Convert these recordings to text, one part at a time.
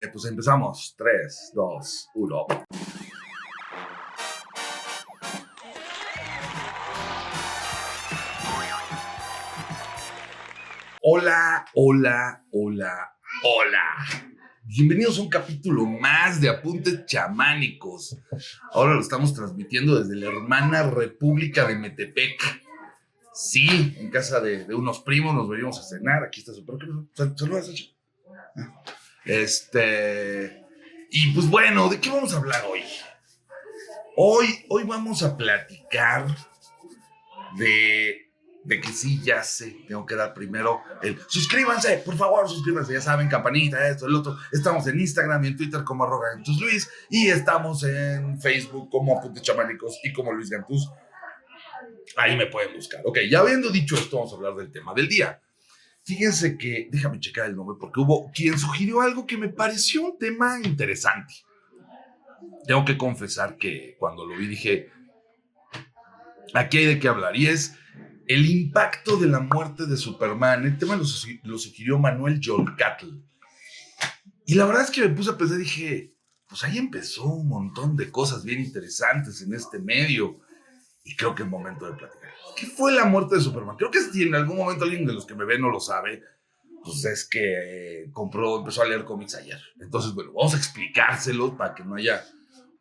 Pues empezamos. 3, 2, 1. Hola, hola, hola, hola. Bienvenidos a un capítulo más de Apuntes Chamánicos. Ahora lo estamos transmitiendo desde la hermana República de Metepec. Sí, en casa de unos primos nos venimos a cenar. Aquí está su propio. Saluda, Sacha. Y pues bueno, ¿de qué vamos a hablar hoy? Hoy vamos a platicar de que sí, ya sé, tengo que dar primero el suscríbanse, por favor, suscríbanse, ya saben, campanita, esto, el otro. Estamos en Instagram y en Twitter como @GantuzLuis y estamos en Facebook como Apuntes Chamánicos y como Luis Gantuz. Ahí me pueden buscar. Ok, ya habiendo dicho esto, vamos a hablar del tema del día. Fíjense que, déjame checar el nombre porque hubo quien sugirió algo que me pareció un tema interesante. Tengo que confesar que cuando lo vi dije, aquí hay de qué hablar, y es el impacto de la muerte de Superman. El tema lo sugirió Manuel Yolcatl. Y la verdad es que me puse a pensar, dije, pues ahí empezó un montón de cosas bien interesantes en este medio, y creo que es momento de platicar. ¿Qué fue la muerte de Superman? Creo que si en algún momento alguien de los que me ve no lo sabe, pues es que empezó a leer cómics ayer. Entonces, bueno, vamos a explicárselos para que no haya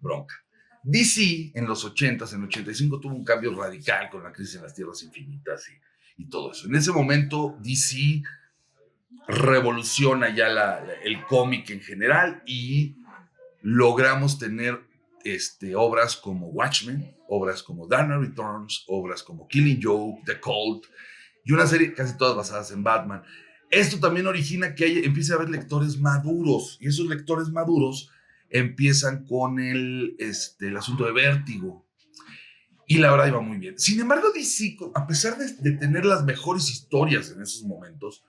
bronca. DC en los 80s, en 85, tuvo un cambio radical con la crisis en las Tierras Infinitas y todo eso. En ese momento, DC revoluciona ya el cómic en general y logramos tener obras como Watchmen, obras como Dark Knight Returns, obras como Killing Joke, The Cult y una serie casi todas basadas en Batman. Esto también origina que empiece a haber lectores maduros, y esos lectores maduros empiezan con el asunto de Vértigo. Y la verdad iba muy bien. Sin embargo, DC, a pesar de tener las mejores historias en esos momentos,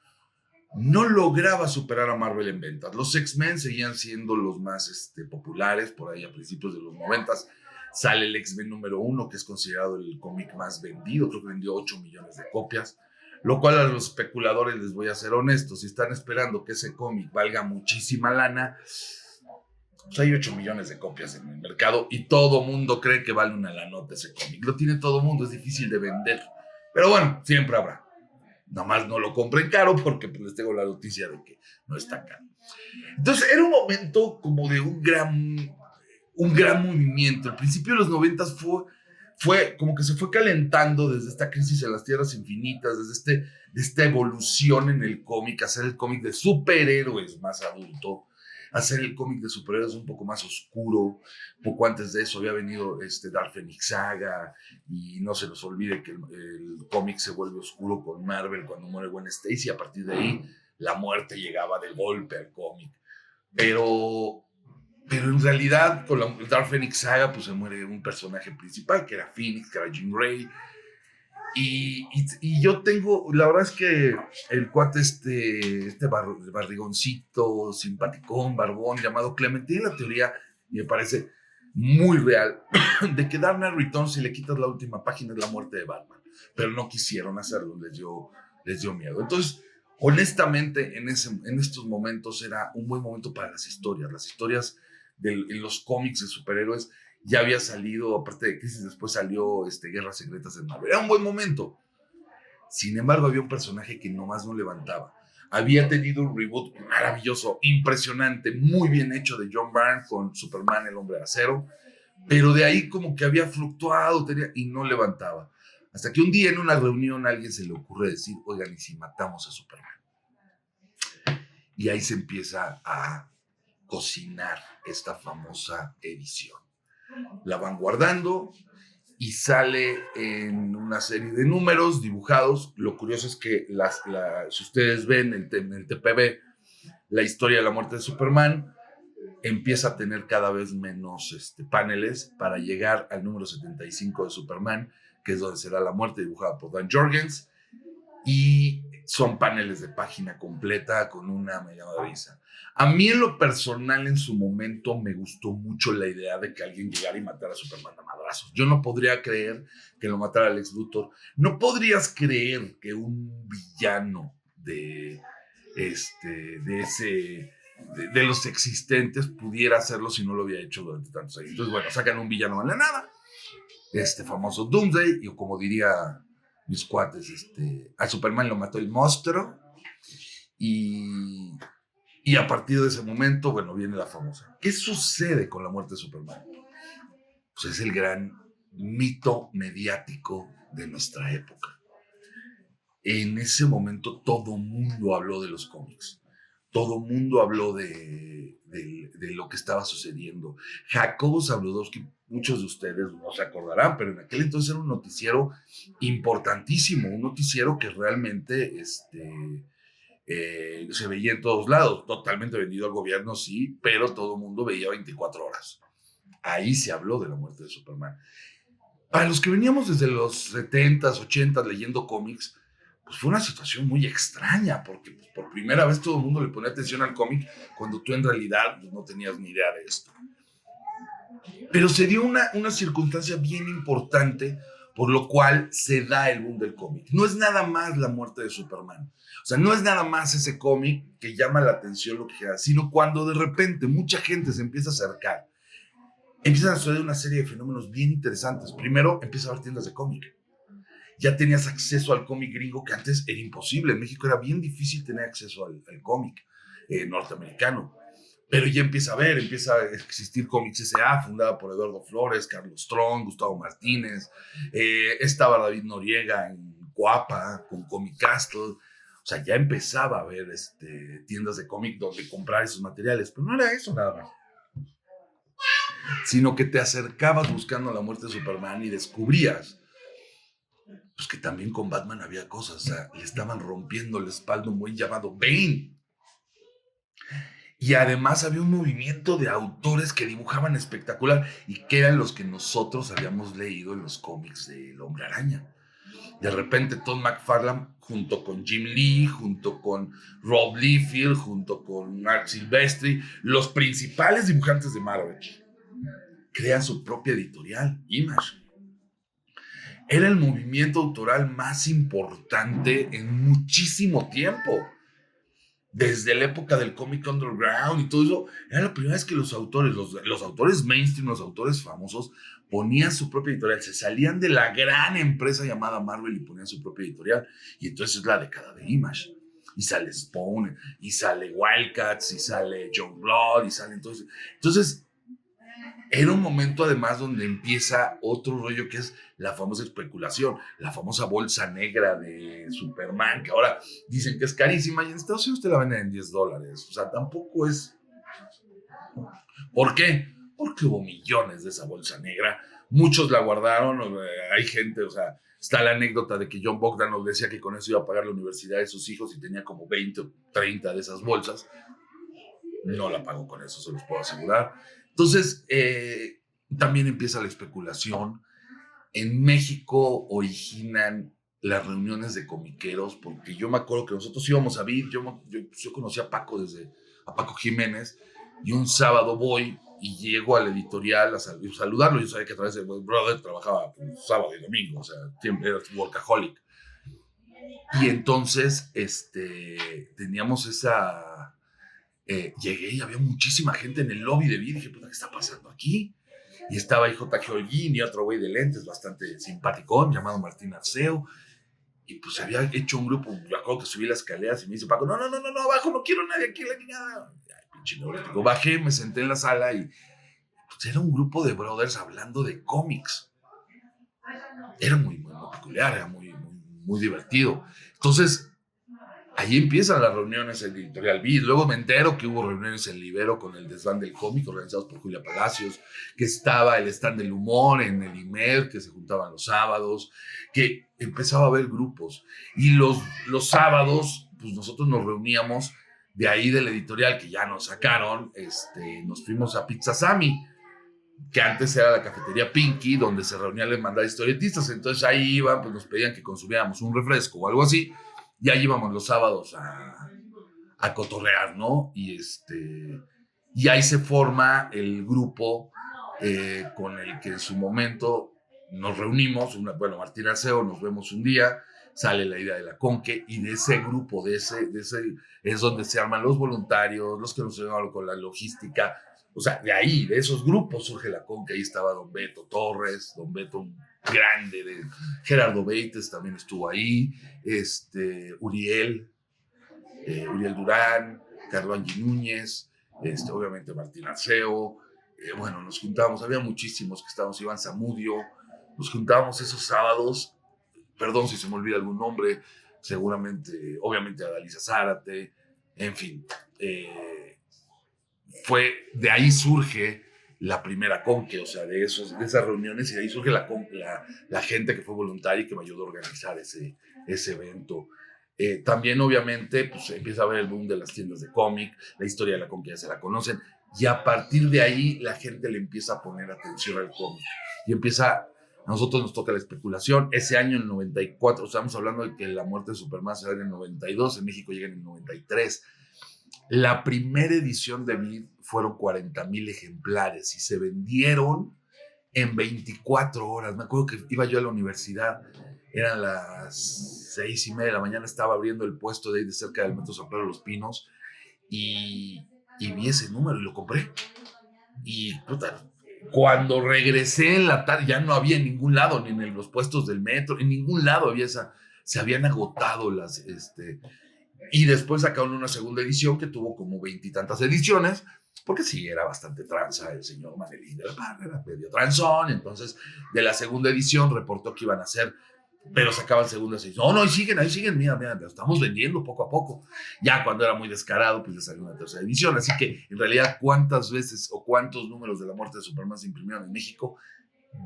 no lograba superar a Marvel en ventas. Los X-Men seguían siendo los más populares. Por ahí a principios de los 90s sale el X-Men número 1, que es considerado el cómic más vendido. Creo que vendió 8 millones de copias. Lo cual a los especuladores les voy a ser honestos. Si están esperando que ese cómic valga muchísima lana, pues hay 8 millones de copias en el mercado y todo mundo cree que vale una lanota ese cómic. Lo tiene todo mundo, es difícil de vender. Pero bueno, siempre habrá. Nomás no lo compren caro porque pues, les tengo la noticia de que no está caro. Entonces era un momento como de un gran movimiento. Al principio de los 90s fue como que se fue calentando desde esta crisis en las Tierras Infinitas, desde esta evolución en el cómic, hacer el cómic de superhéroes más adulto, hacer el cómic de superhéroes un poco más oscuro. Poco antes de eso había venido Dark Phoenix Saga, y no se nos olvide que el cómic se vuelve oscuro con Marvel cuando muere Gwen Stacy. A partir de ahí la muerte llegaba de golpe al cómic. Pero en realidad con la Dark Phoenix Saga pues se muere un personaje principal que era Phoenix, que era Jean Grey. Y yo tengo, la verdad es que el cuate barrigoncito, simpaticón, barbón, llamado Clement, tiene la teoría, y me parece muy real, de que Dark Knight Returns, si le quitas la última página, es la muerte de Batman. Pero no quisieron hacerlo, les dio miedo. Entonces, honestamente, en estos momentos era un buen momento para las historias. Las historias en los cómics de superhéroes ya había salido, aparte de Crisis, después salió Guerras Secretas de Marvel. Era un buen momento. Sin embargo, había un personaje que nomás no levantaba. Había tenido un reboot maravilloso, impresionante, muy bien hecho de John Byrne con Superman, el Hombre de Acero, pero de ahí como que había fluctuado y no levantaba. Hasta que un día en una reunión a alguien se le ocurre decir, oigan, ¿y si matamos a Superman? Y ahí se empieza a cocinar esta famosa edición. La van guardando y sale en una serie de números dibujados. Lo curioso es que si ustedes ven en el TPB la historia de la muerte de Superman, empieza a tener cada vez menos paneles para llegar al número 75 de Superman, que es donde será la muerte, dibujada por Dan Jorgens, y son paneles de página completa con una mega risa. A mí en lo personal en su momento me gustó mucho la idea de que alguien llegara y matara a Superman a madrazos. Yo no podría creer que lo matara Lex Luthor. No podrías creer que un villano de ese de los existentes pudiera hacerlo si no lo había hecho durante tantos años. Entonces, bueno, sacan un villano en la nada, este famoso Doomsday, y como diría mis cuates, a Superman lo mató el monstruo, y a partir de ese momento, bueno, viene la famosa. ¿Qué sucede con la muerte de Superman? Pues es el gran mito mediático de nuestra época. En ese momento todo mundo habló de los cómics. Todo mundo habló de lo que estaba sucediendo. Jacobo Zabludowski, muchos de ustedes no se acordarán, pero en aquel entonces era un noticiero importantísimo, un noticiero que realmente se veía en todos lados, totalmente vendido al gobierno, sí, pero todo el mundo veía 24 horas. Ahí se habló de la muerte de Superman. Para los que veníamos desde los 70s, 80s leyendo cómics, pues fue una situación muy extraña, porque pues, por primera vez todo el mundo le ponía atención al cómic cuando tú en realidad pues, no tenías ni idea de esto. Pero se dio una circunstancia bien importante por lo cual se da el boom del cómic. No es nada más la muerte de Superman. O sea, no es nada más ese cómic que llama la atención lo que queda, sino cuando de repente mucha gente se empieza a acercar, empiezan a suceder una serie de fenómenos bien interesantes. Primero, empieza a haber tiendas de cómic. Ya tenías acceso al cómic gringo que antes era imposible. En México era bien difícil tener acceso al cómic norteamericano. Pero ya empieza a existir Cómics S.A., fundada por Eduardo Flores, Carlos Strong, Gustavo Martínez. Estaba David Noriega en Coapa con Comic Castle. O sea, ya empezaba a haber tiendas de cómic donde comprar esos materiales. Pero no era eso nada más, sino que te acercabas buscando la muerte de Superman y descubrías pues, que también con Batman había cosas. O sea, le estaban rompiendo el espalda a un güey llamado Bane. Y además había un movimiento de autores que dibujaban espectacular y que eran los que nosotros habíamos leído en los cómics del Hombre Araña. De repente Todd McFarlane, junto con Jim Lee, junto con Rob Liefeld, junto con Mark Silvestri, los principales dibujantes de Marvel, crean su propia editorial, Image. Era el movimiento autoral más importante en muchísimo tiempo. Desde la época del cómic underground y todo eso, era la primera vez que los autores, los autores mainstream, los autores famosos, ponían su propia editorial, se salían de la gran empresa llamada Marvel y ponían su propia editorial. Y entonces es la década de Image. Y sale Spawn, y sale Wildcats, y sale John Blood, y sale entonces. Entonces, era un momento además donde empieza otro rollo que es la famosa especulación, la famosa bolsa negra de Superman, que ahora dicen que es carísima y en Estados Unidos te la venden en $10. O sea, tampoco es... ¿Por qué? Porque hubo millones de esa bolsa negra. Muchos la guardaron, hay gente, o sea, está la anécdota de que John Bogdanov decía que con eso iba a pagar la universidad de sus hijos y tenía como 20 o 30 de esas bolsas. No la pagó con eso, se los puedo asegurar. Entonces, también empieza la especulación. En México originan las reuniones de comiqueros, porque yo me acuerdo que nosotros íbamos a ver, yo conocí a Paco a Paco Jiménez, y un sábado voy y llego a la editorial a saludarlo. Yo sabía que a través de Brother trabajaba sábado y domingo, o sea, siempre era workaholic. Y entonces, teníamos esa... llegué y había muchísima gente en el lobby de vida y dije, ¿qué está pasando aquí? Y estaba ahí J.G. Holguín y otro güey de lentes bastante simpaticón llamado Martín Arceo. Y pues se había hecho un grupo. Yo acuerdo que subí las escaleras y me dice Paco, no, abajo no quiero nadie aquí, la niñada. Pinche neurótico. Bajé, me senté en la sala y pues era un grupo de brothers hablando de cómics. Era muy peculiar, era muy divertido. Entonces, ahí empiezan las reuniones en Editorial Beat. Luego me entero que hubo reuniones en Libero con el desván del cómic organizados por Julia Palacios, que estaba el stand del humor en el IMER, que se juntaban los sábados, que empezaba a haber grupos. Y los sábados, pues nosotros nos reuníamos de ahí del editorial, que ya nos sacaron, nos fuimos a Pizza Sammy, que antes era la cafetería Pinky, donde se reunía la hermandad de historietistas. Entonces ahí iban, pues nos pedían que consumiéramos un refresco o algo así. Y ahí íbamos los sábados a cotorrear, ¿no? Y ahí se forma el grupo con el que en su momento nos reunimos. Martín Arceo, nos vemos un día, sale la idea de la Conque, y de ese grupo, de ese es donde se arman los voluntarios, los que nos ayudan con la logística. O sea, de ahí, de esos grupos surge la Conque. Ahí estaba don Beto Torres, don Beto grande, Gerardo Beites también estuvo ahí, Uriel Durán, Carlos Angie Núñez, obviamente Martín Arceo. Bueno, nos juntábamos, había muchísimos que estábamos, Iván Zamudio, nos juntábamos esos sábados, perdón si se me olvida algún nombre, seguramente, obviamente Adalisa Zárate, en fin, de ahí surge la primera Conque, o sea, de esas reuniones, y de ahí surge la gente que fue voluntaria y que me ayudó a organizar ese evento. También, obviamente, pues empieza a haber el boom de las tiendas de cómic, la historia de la Conque ya se la conocen, y a partir de ahí la gente le empieza a poner atención al cómic, y a nosotros nos toca la especulación. Ese año, en el 94, estamos hablando de que la muerte de Superman se da en el 92, en México llega en el 93. La primera edición de Vid fueron 40,000 ejemplares y se vendieron en 24 horas. Me acuerdo que iba yo a la universidad, eran las 6:30 de la mañana, estaba abriendo el puesto de ahí de cerca del Metro San Pedro de los Pinos, y vi ese número y lo compré. Y puta, cuando regresé en la tarde ya no había en ningún lado, ni en los puestos del metro, en ningún lado había se habían agotado las, y después sacaron una segunda edición que tuvo como 20 y tantas ediciones, porque sí, era bastante tranza el señor Manelín de la Parra, era medio transón. Entonces, de la segunda edición reportó que iban a hacer, pero sacaban segundas ediciones. No, ahí siguen, mira, lo estamos vendiendo poco a poco. Ya cuando era muy descarado, pues le salió una tercera edición. Así que, en realidad, ¿cuántas veces o cuántos números de la muerte de Superman se imprimieron en México?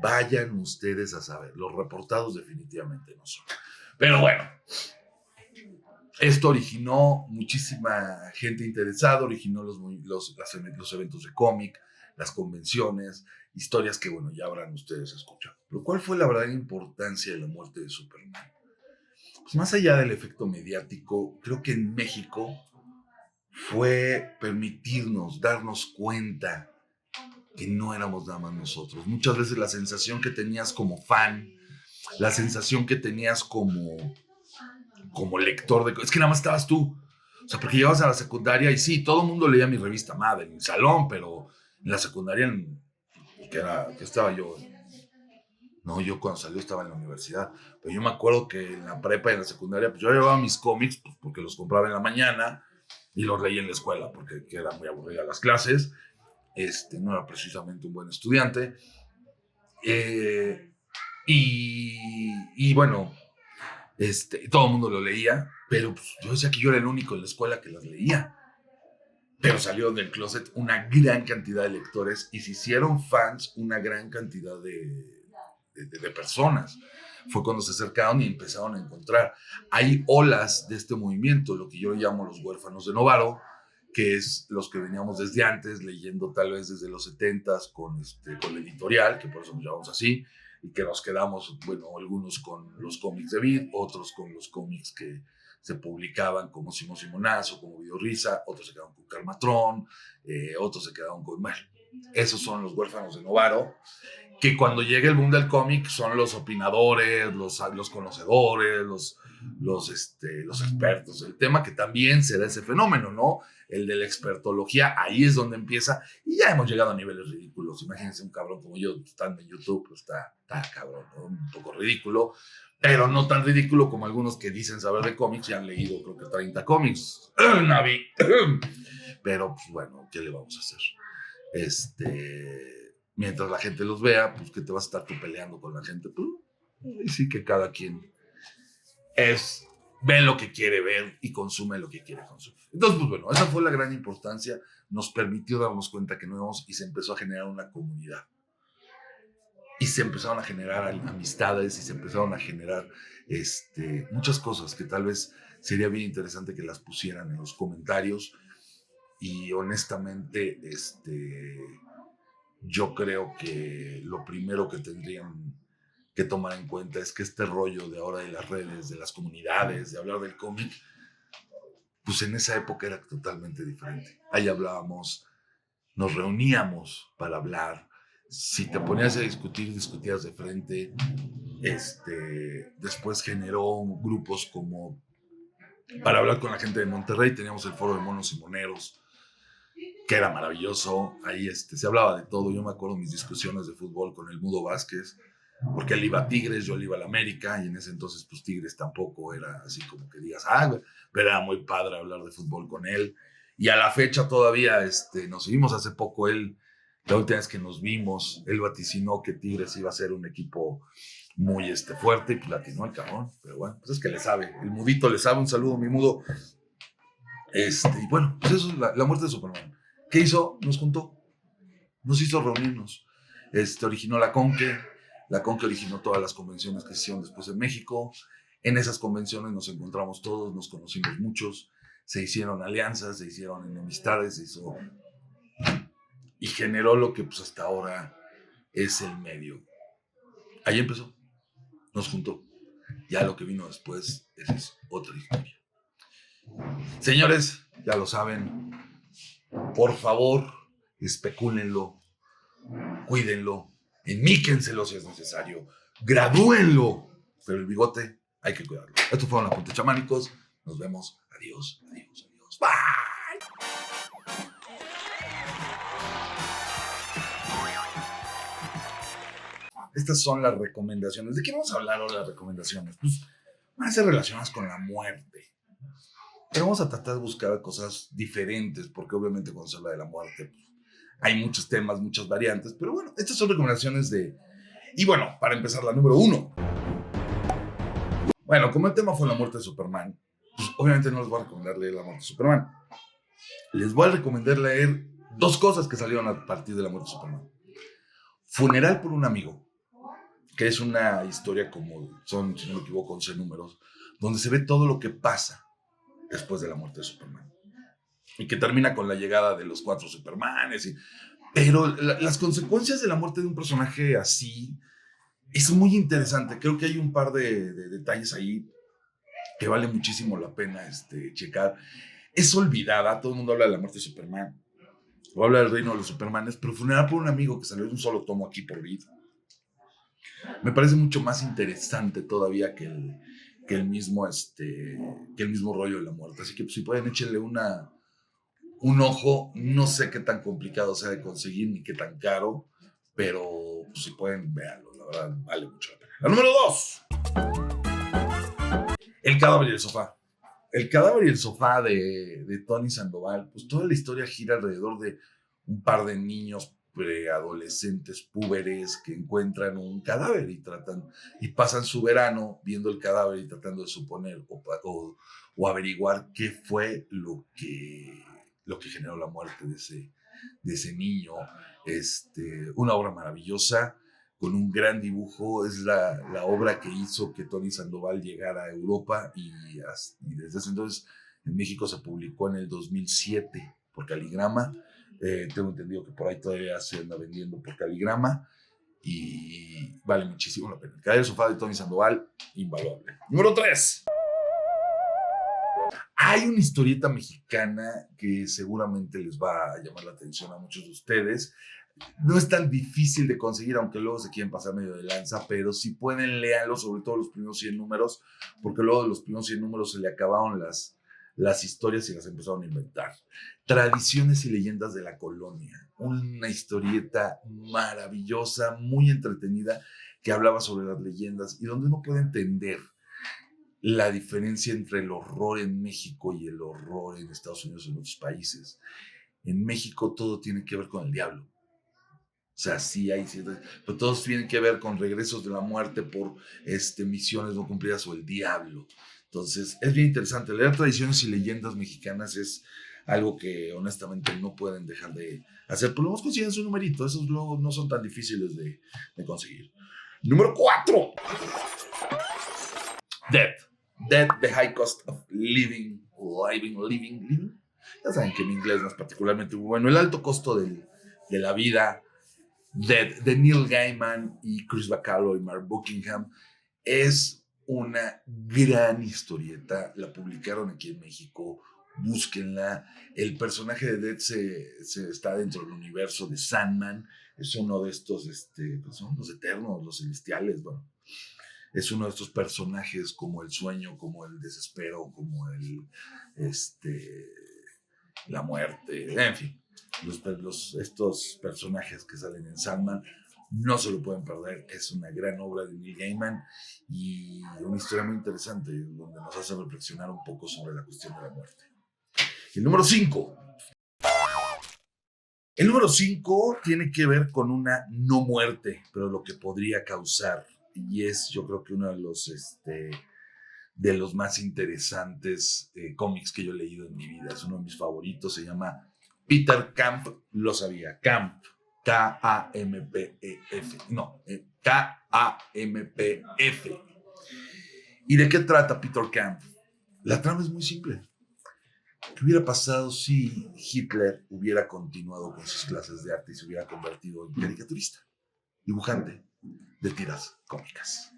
Vayan ustedes a saber. Los reportados definitivamente no son. Pero bueno, esto originó muchísima gente interesada, originó los eventos de cómic, las convenciones, historias que, bueno, ya habrán ustedes escuchado. Pero ¿cuál fue la verdadera importancia de la muerte de Superman? Pues más allá del efecto mediático, creo que en México fue permitirnos darnos cuenta que no éramos nada más nosotros. Muchas veces la sensación que tenías como fan, la sensación que tenías como lector es que nada más estabas tú. O sea, porque llegabas a la secundaria y sí, todo el mundo leía mi revista Mad en mi salón, pero en la secundaria, que estaba yo. No, yo cuando salió estaba en la universidad, pero yo me acuerdo que en la prepa y en la secundaria, pues yo llevaba mis cómics, pues, porque los compraba en la mañana y los leía en la escuela, porque era muy aburrida las clases. No era precisamente un buen estudiante. Y bueno, todo el mundo lo leía, pero pues, yo decía que yo era el único en la escuela que las leía. Pero salió del closet una gran cantidad de lectores y se hicieron fans una gran cantidad de personas. Fue cuando se acercaron y empezaron a encontrar. Hay olas de este movimiento, lo que yo llamo los huérfanos de Novaro, que es los que veníamos desde antes, leyendo tal vez desde los 70s con la editorial, que por eso nos llamamos así, y que nos quedamos, bueno, algunos con los cómics de Vid, otros con los cómics que se publicaban como Simón Simonazo, como Videorrisa, otros se quedaron con Karmatron, otros se quedaron con... Bueno, esos son los huérfanos de Novaro, que cuando llega el boom del cómic son los opinadores, los conocedores, los expertos del tema, que también se da ese fenómeno, ¿no? El de la expertología, ahí es donde empieza, y ya hemos llegado a niveles ridículos. Imagínense un cabrón como yo, estando en YouTube, pues está cabrón, ¿no? Un poco ridículo, pero no tan ridículo como algunos que dicen saber de cómics y han leído, creo que 30 cómics. Navi. Pero, pues bueno, ¿qué le vamos a hacer? Mientras la gente los vea, pues que te vas a estar tú peleando con la gente. Pues, y sí que cada quien ve lo que quiere ver y consume lo que quiere consumir. Entonces, pues bueno, esa fue la gran importancia. Nos permitió darnos cuenta que no íbamos, y se empezó a generar una comunidad. Y se empezaron a generar amistades y se empezaron a generar muchas cosas que tal vez sería bien interesante que las pusieran en los comentarios. Y honestamente, yo creo que lo primero que tendrían que tomar en cuenta es que este rollo de ahora de las redes, de las comunidades, de hablar del cómic, pues en esa época era totalmente diferente. Ahí hablábamos, nos reuníamos para hablar Si te ponías a discutir, discutías de frente. Después generó grupos como para hablar con la gente de Monterrey. Teníamos el foro de monos y moneros, que era maravilloso. Ahí se hablaba de todo. Yo me acuerdo mis discusiones de fútbol con el Mudo Vázquez, porque él iba a Tigres, yo le iba a la América, y en ese entonces pues Tigres tampoco era así como que digas, pero era muy padre hablar de fútbol con él. Y a la fecha todavía nos seguimos. Hace poco la última vez que nos vimos, él vaticinó que Tigres iba a ser un equipo muy fuerte, y pues latinó el cabrón. Pero bueno, pues es que le sabe, el Mudito le sabe. Un saludo, mi Mudo. Y bueno, pues eso es la muerte de Superman. ¿Qué hizo? Nos juntó, nos hizo reunirnos. Originó la Conque originó todas las convenciones que se hicieron después en México. En esas convenciones nos encontramos todos, nos conocimos muchos, se hicieron alianzas, se hicieron enemistades, y generó lo que pues hasta ahora es el medio. Ahí empezó, nos juntó. Ya lo que vino después, esa es otra historia. Señores, ya lo saben, por favor, especúlenlo, cuídenlo, enmíquenselo si es necesario, gradúenlo, pero el bigote hay que cuidarlo. Estos fueron los Apuntes Chamánicos. Nos vemos. Adiós, adiós, adiós. Bye. Estas son las recomendaciones. ¿De qué vamos a hablar ahora, las recomendaciones? Pues van a ser relacionadas con la muerte. Pero vamos a tratar de buscar cosas diferentes, porque obviamente cuando se habla de la muerte, pues, hay muchos temas, muchas variantes. Pero bueno, estas son recomendaciones de... Y bueno, para empezar, la número 1. Bueno, como el tema fue la muerte de Superman, pues obviamente no les voy a recomendar leer la muerte de Superman. Les voy a recomendar leer 2 cosas que salieron a partir de la muerte de Superman. Funeral por un amigo, que es una historia como son, si no me equivoco, 11 números, donde se ve todo lo que pasa después de la muerte de Superman. Y que termina con la llegada de los 4 Supermanes. Pero las consecuencias de la muerte de un personaje así es muy interesante. Creo que hay un par de detalles ahí que vale muchísimo la pena checar. Es olvidada, todo el mundo habla de la muerte de Superman, o habla del reino de los Supermanes, pero Funeral por un amigo, que salió de un solo tomo aquí por Vid, me parece mucho más interesante todavía que el mismo rollo de la muerte. Así que pues, si pueden, échenle un ojo. No sé qué tan complicado sea de conseguir ni qué tan caro, pero pues, si pueden, véanlo. La verdad, vale mucho la pena. La número 2. El cadáver y el sofá. El cadáver y el sofá de Tony Sandoval. Pues toda la historia gira alrededor de un par de niños preadolescentes, púberes, que encuentran un cadáver y pasan su verano viendo el cadáver y tratando de suponer o averiguar qué fue lo que generó la muerte de ese niño. Una obra maravillosa, con un gran dibujo. Es la obra que hizo que Tony Sandoval llegara a Europa, y desde ese entonces en México se publicó en el 2007 por Caligrama. Tengo entendido que por ahí todavía se anda vendiendo por Caligrama, y vale muchísimo la pena. El cadáver del sofá de Tony Sandoval, invaluable. Número 3. Hay una historieta mexicana que seguramente les va a llamar la atención a muchos de ustedes. No es tan difícil de conseguir, aunque luego se quieren pasar medio de lanza, pero si pueden, léanlo, sobre todo los primeros 100 números, porque luego de los primeros 100 números se le acabaron las historias y las empezaron a inventar. Tradiciones y leyendas de la colonia. Una historieta maravillosa, muy entretenida, que hablaba sobre las leyendas y donde uno puede entender la diferencia entre el horror en México y el horror en Estados Unidos y en otros países. En México todo tiene que ver con el diablo. O sea, sí hay ciertas, pero todos tienen que ver con regresos de la muerte por misiones no cumplidas o el diablo. Entonces, es bien interesante. Leer tradiciones y leyendas mexicanas es algo que honestamente no pueden dejar de hacer. Por lo menos consiguen su numerito. Esos luego no son tan difíciles de conseguir. Número 4. Death, the high cost of living. Ya saben que mi inglés no es particularmente bueno. El alto costo de la vida. Death, de Neil Gaiman y Chris Bacalo y Mark Buckingham. Es una gran historieta. La publicaron aquí en México búsquenla. El personaje de Death se está dentro del universo de Sandman, es uno de estos, pues son los eternos, los celestiales, bueno, es uno de estos personajes como el sueño, como el desespero, como la muerte, en fin, estos personajes que salen en Sandman, no se lo pueden perder, es una gran obra de Neil Gaiman y una historia muy interesante donde nos hace reflexionar un poco sobre la cuestión de la muerte. El número 5. El número 5 tiene que ver con una no muerte, pero lo que podría causar, y es yo creo que uno de los más interesantes cómics que yo he leído en mi vida, es uno de mis favoritos, se llama Peter Camp, lo sabía, Camp, K-A-M-P-E-F, no, K-A-M-P-F. ¿Y de qué trata Peter Camp? La trama es muy simple. ¿Qué hubiera pasado si Hitler hubiera continuado con sus clases de arte y se hubiera convertido en caricaturista, dibujante de tiras cómicas?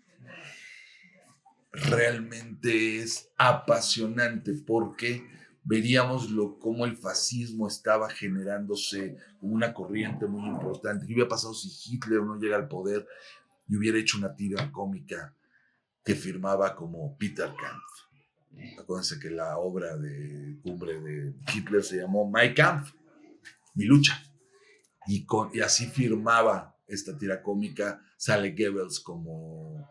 Realmente es apasionante porque veríamos cómo el fascismo estaba generándose como una corriente muy importante. ¿Qué hubiera pasado si Hitler no llega al poder y hubiera hecho una tira cómica que firmaba como Peter Camp? Acuérdense que la obra de cumbre de Hitler se llamó Mein Kampf, mi lucha. Y así firmaba esta tira cómica. Sale Goebbels como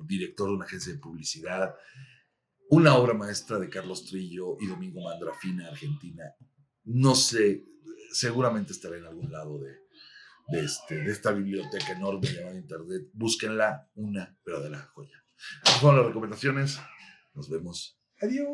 director de una agencia de publicidad. Una obra maestra de Carlos Trillo y Domingo Mandrafina, Argentina. No sé, seguramente estará en algún lado de esta biblioteca enorme llamada Internet. Búsquenla, una verdadera joya. Esas fueron las recomendaciones. Nos vemos. Adiós.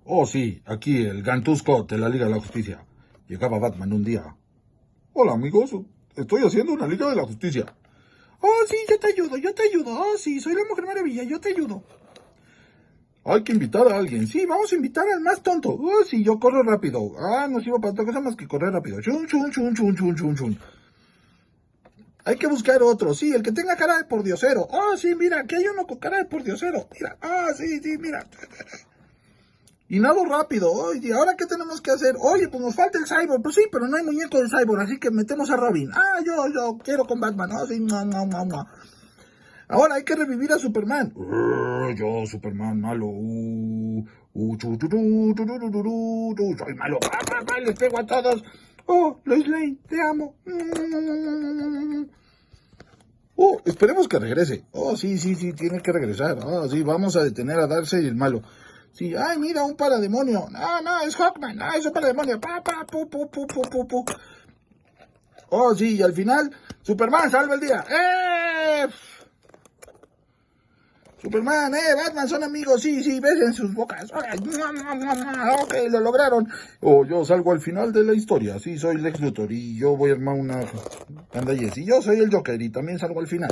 Oh, sí, aquí el Gantusco de la Liga de la Justicia. Llegaba Batman un día. Hola, amigos, estoy haciendo una Liga de la Justicia. Oh, sí, yo te ayudo. Oh, sí, soy la Mujer Maravilla, yo te ayudo. Hay que invitar a alguien. Sí, vamos a invitar al más tonto. Oh, sí, yo corro rápido. Ah, no sirvo para otra cosa más que correr rápido. Chun, chun, chun, chun, chun, chun, chun. Hay que buscar otro. Sí, el que tenga cara de pordiosero. Oh, sí, mira, aquí hay uno con cara de pordiosero. Mira, sí, mira. Y nado rápido. Oye, ¿ahora qué tenemos que hacer? Oye, pues nos falta el Cyborg. Pues sí, pero no hay muñeco del Cyborg, así que metemos a Robin. Ah, yo quiero con Batman. Ah, sí, no. Ahora hay que revivir a Superman. Yo, Superman, malo. Soy malo. Les pego a todos. Oh, Lois Lane, te amo. Oh, esperemos que regrese. Oh, sí, tiene que regresar. Oh, sí, vamos a detener a Darkseid el malo. Sí, ay, mira, un parademonio. No, es Hawkman. Ah, es un parademonio. Pu. Oh, sí, y al final, Superman salva el día. Superman, Batman son amigos. Sí, besen sus bocas. Ok, lo lograron. Oh, yo salgo al final de la historia. Sí, soy Lex Luthor y yo voy a armar una pandalla. Y yo soy el Joker y también salgo al final.